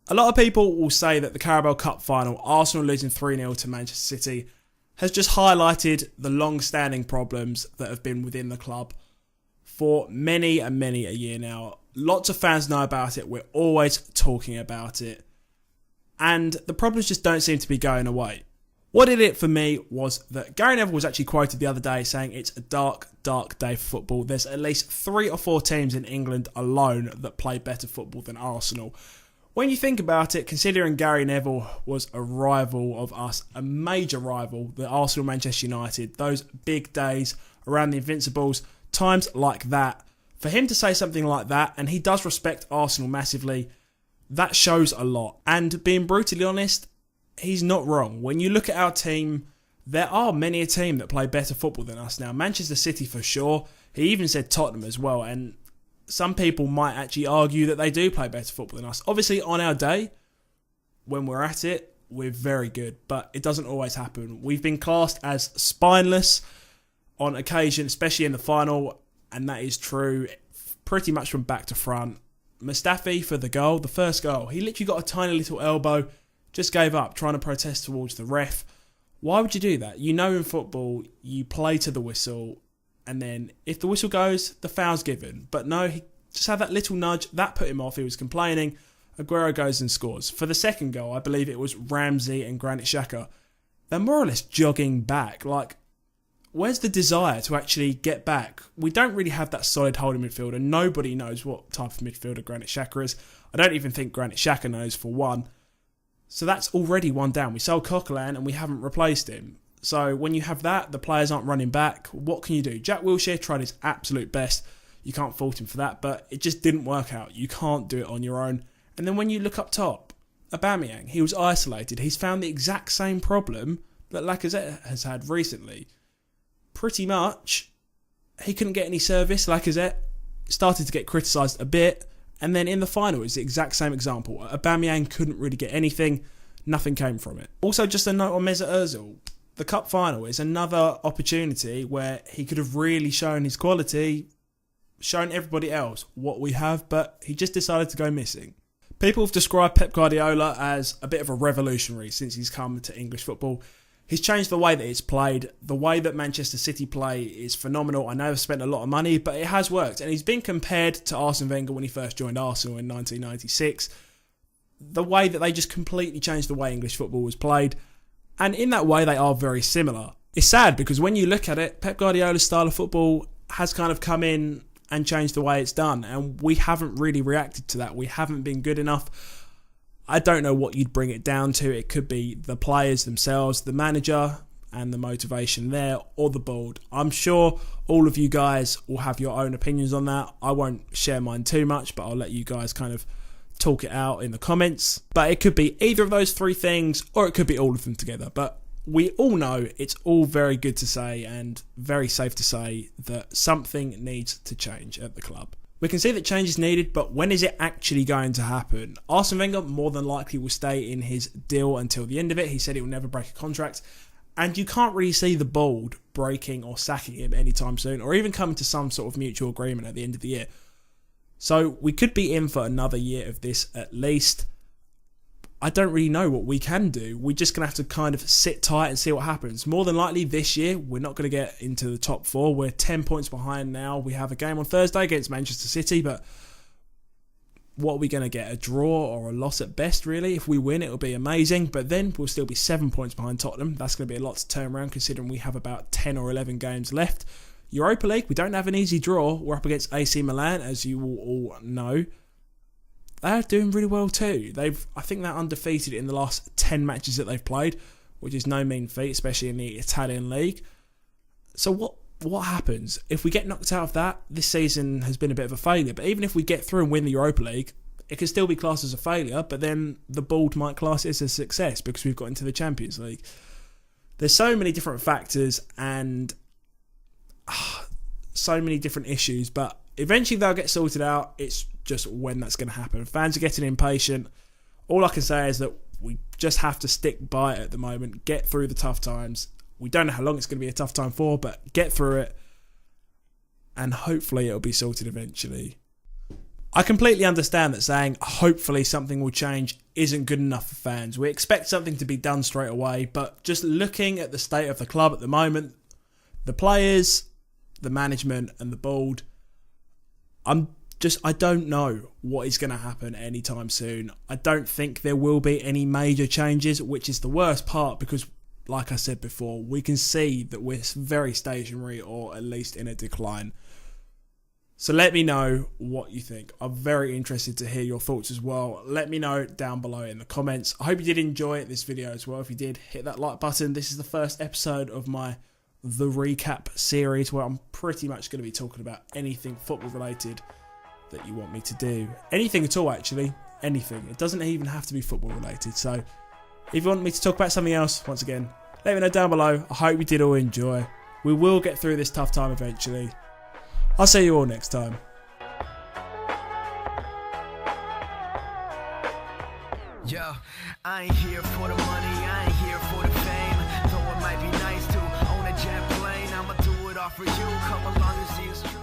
A lot of people will say that the Carabao Cup final, Arsenal losing 3-0 to Manchester City, has just highlighted the long-standing problems that have been within the club for many and many a year now. Lots of fans know about it. We're always talking about it. And the problems just don't seem to be going away. What did it for me was that Gary Neville was actually quoted the other day saying it's a dark, dark day for football. There's at least 3 or 4 teams in England alone that play better football than Arsenal. When you think about it, considering Gary Neville was a rival of us, a major rival, the Arsenal-Manchester United, those big days around the Invincibles, times like that, for him to say something like that, and he does respect Arsenal massively, that shows a lot. And being brutally honest, he's not wrong. When you look at our team, there are many a team that play better football than us now. Manchester City for sure. He even said Tottenham as well, and some people might actually argue that they do play better football than us. Obviously, on our day, when we're at it, we're very good, but it doesn't always happen. We've been classed as spineless on occasion, especially in the final, and that is true pretty much from back to front. Mustafi for the goal, the first goal, he literally got a tiny little elbow, just gave up, trying to protest towards the ref. Why would you do that? You know in football, you play to the whistle, and then if the whistle goes, the foul's given. But no, he just had that little nudge. That put him off. He was complaining. Aguero goes and scores. For the second goal, I believe it was Ramsey and Granit Xhaka. They're more or less jogging back. Like, where's the desire to actually get back? We don't really have that solid holding midfielder. Nobody knows what type of midfielder Granit Xhaka is. I don't even think Granit Xhaka knows, for one. So that's already one down. We sold Coquelin and we haven't replaced him. So when you have that, the players aren't running back. What can you do? Jack Wilshere tried his absolute best. You can't fault him for that, but it just didn't work out. You can't do it on your own. And then when you look up top, Aubameyang, he was isolated. He's found the exact same problem that Lacazette has had recently. Pretty much, he couldn't get any service. Lacazette started to get criticised a bit. And then in the final, it's the exact same example. Aubameyang couldn't really get anything. Nothing came from it. Also, just a note on Mesut Ozil. The cup final is another opportunity where he could have really shown his quality, shown everybody else what we have, but he just decided to go missing. People have described Pep Guardiola as a bit of a revolutionary since he's come to English football. He's changed the way that it's played. The way that Manchester City play is phenomenal. I know they've spent a lot of money, but it has worked. And he's been compared to Arsene Wenger when he first joined Arsenal in 1996. The way that they just completely changed the way English football was played. And in that way, they are very similar. It's sad because when you look at it, Pep Guardiola's style of football has kind of come in and changed the way it's done. And we haven't really reacted to that. We haven't been good enough. I don't know what you'd bring it down to. It could be the players themselves, the manager and the motivation there, or the board. I'm sure all of you guys will have your own opinions on that. I won't share mine too much, but I'll let you guys kind of talk it out in the comments. But it could be either of those 3 things, or it could be all of them together. But we all know it's all very good to say and very safe to say that something needs to change at the club. We can see that change is needed, but when is it actually going to happen? Arsene Wenger more than likely will stay in his deal until the end of it. He said he will never break a contract. And you can't really see the board breaking or sacking him anytime soon, or even coming to some sort of mutual agreement at the end of the year. So we could be in for another year of this at least. I don't really know what we can do. We're just going to have to kind of sit tight and see what happens. More than likely this year, we're not going to get into the top 4. We're 10 points behind now. We have a game on Thursday against Manchester City, but what are we going to get? A draw or a loss at best, really? If we win, it'll be amazing, but then we'll still be 7 points behind Tottenham. That's going to be a lot to turn around considering we have about 10 or 11 games left. Europa League, we don't have an easy draw. We're up against AC Milan, as you will all know. They're doing really well too. I think they're undefeated in the last 10 matches that they've played, which is no mean feat, especially in the Italian league. So what happens? If we get knocked out of that, this season has been a bit of a failure. But even if we get through and win the Europa League, it can still be classed as a failure, but then the board might class it as a success because we've got into the Champions League. There's so many different factors and so many different issues, but eventually they'll get sorted out. It's just when that's going to happen. Fans are getting impatient. All I can say is that we just have to stick by it at the moment, get through the tough times. We don't know how long it's going to be a tough time for, but get through it and hopefully it'll be sorted eventually. I completely understand that saying hopefully something will change isn't good enough for fans. We expect something to be done straight away, but just looking at the state of the club at the moment, the players, the management and the board, I don't know what is going to happen anytime soon. I don't think there will be any major changes, which is the worst part because, like I said before, we can see that we're very stationary or at least in a decline. So let me know what you think. I'm very interested to hear your thoughts as well. Let me know down below in the comments. I hope you did enjoy this video as well. If you did, hit that like button. This is the first episode of my The Recap series where I'm pretty much going to be talking about anything football related that you want me to do. Anything at all, actually. Anything. It doesn't even have to be football related. So if you want me to talk about something else, once again, let me know down below. I hope you did all enjoy. We will get through this tough time eventually. I'll see you all next time. Yo, I ain't here for the money, I ain't here for the fame. Though it might be nice to own a jet plane, I'ma do it all for you. Come along and see us.